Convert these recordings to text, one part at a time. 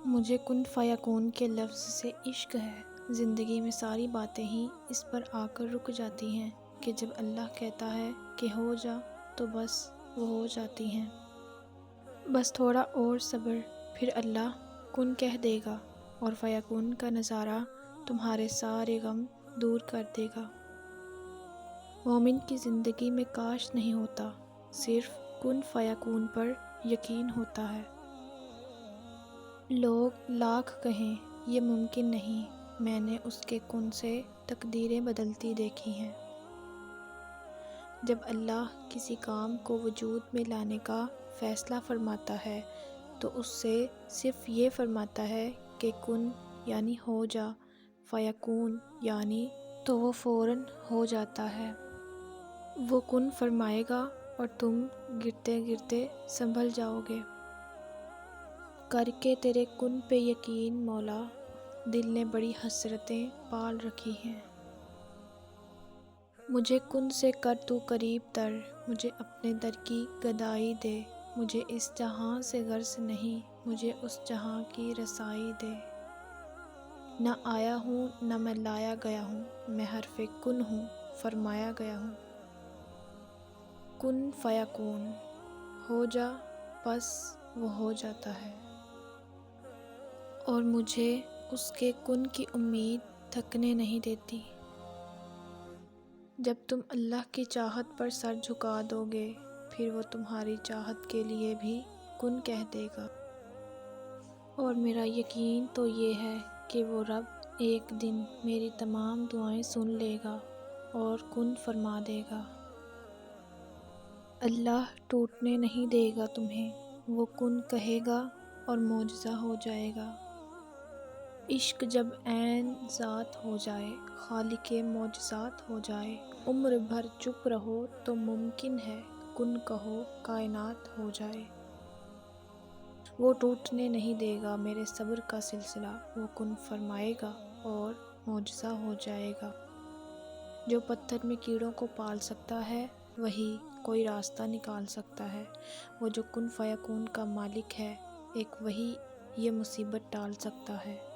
مجھے کن فیکون کے لفظ سے عشق ہے۔ زندگی میں ساری باتیں ہی اس پر آ کر رک جاتی ہیں کہ جب اللہ کہتا ہے کہ ہو جا تو بس وہ ہو جاتی ہیں۔ بس تھوڑا اور صبر، پھر اللہ کن کہہ دے گا اور فیکون کا نظارہ تمہارے سارے غم دور کر دے گا۔ مومن کی زندگی میں کاش نہیں ہوتا، صرف کن فیکون پر یقین ہوتا ہے۔ لوگ لاکھ کہیں یہ ممکن نہیں، میں نے اس کے کن سے تقدیریں بدلتی دیکھی ہیں۔ جب اللہ کسی کام کو وجود میں لانے کا فیصلہ فرماتا ہے تو اس سے صرف یہ فرماتا ہے کہ کن یعنی ہو جا، فیکون یعنی تو وہ فوراً ہو جاتا ہے۔ وہ کن فرمائے گا اور تم گرتے گرتے سنبھل جاؤ گے۔ کر کے تیرے کن پہ یقین مولا، دل نے بڑی حسرتیں پال رکھی ہیں۔ مجھے کن سے کر تو قریب تر، مجھے اپنے در کی گدائی دے۔ مجھے اس جہاں سے غرض نہیں، مجھے اس جہاں کی رسائی دے۔ نہ آیا ہوں نہ میں لایا گیا ہوں، میں حرف کن ہوں، فرمایا گیا ہوں۔ کن فیکون، ہو جا بس وہ ہو جاتا ہے۔ اور مجھے اس کے کن کی امید تھکنے نہیں دیتی۔ جب تم اللہ کی چاہت پر سر جھکا دو گے، پھر وہ تمہاری چاہت کے لیے بھی کن کہہ دے گا۔ اور میرا یقین تو یہ ہے کہ وہ رب ایک دن میری تمام دعائیں سن لے گا اور کن فرما دے گا۔ اللہ ٹوٹنے نہیں دے گا تمہیں، وہ کن کہے گا اور معجزہ ہو جائے گا۔ عشق جب عین ذات ہو جائے، خالق معجزات ہو جائے، عمر بھر چپ رہو تو ممکن ہے کن کہو کائنات ہو جائے۔ وہ ٹوٹنے نہیں دے گا میرے صبر کا سلسلہ، وہ کن فرمائے گا اور معجزہ ہو جائے گا۔ جو پتھر میں کیڑوں کو پال سکتا ہے وہی کوئی راستہ نکال سکتا ہے۔ وہ جو کن فیکون کا مالک ہے، ایک وہی یہ مصیبت ٹال سکتا ہے۔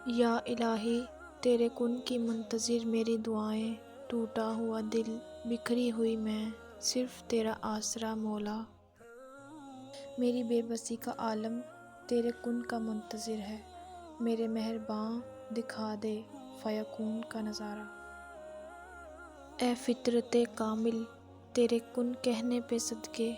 یا الہی تیرے کن کی منتظر میری دعائیں، ٹوٹا ہوا دل بکھری ہوئی میں، صرف تیرا آسرا مولا۔ میری بے بسی کا عالم تیرے کن کا منتظر ہے، میرے مہرباں دکھا دے فیکون کا نظارہ۔ اے فطرت کامل، تیرے کن کہنے پہ صدقے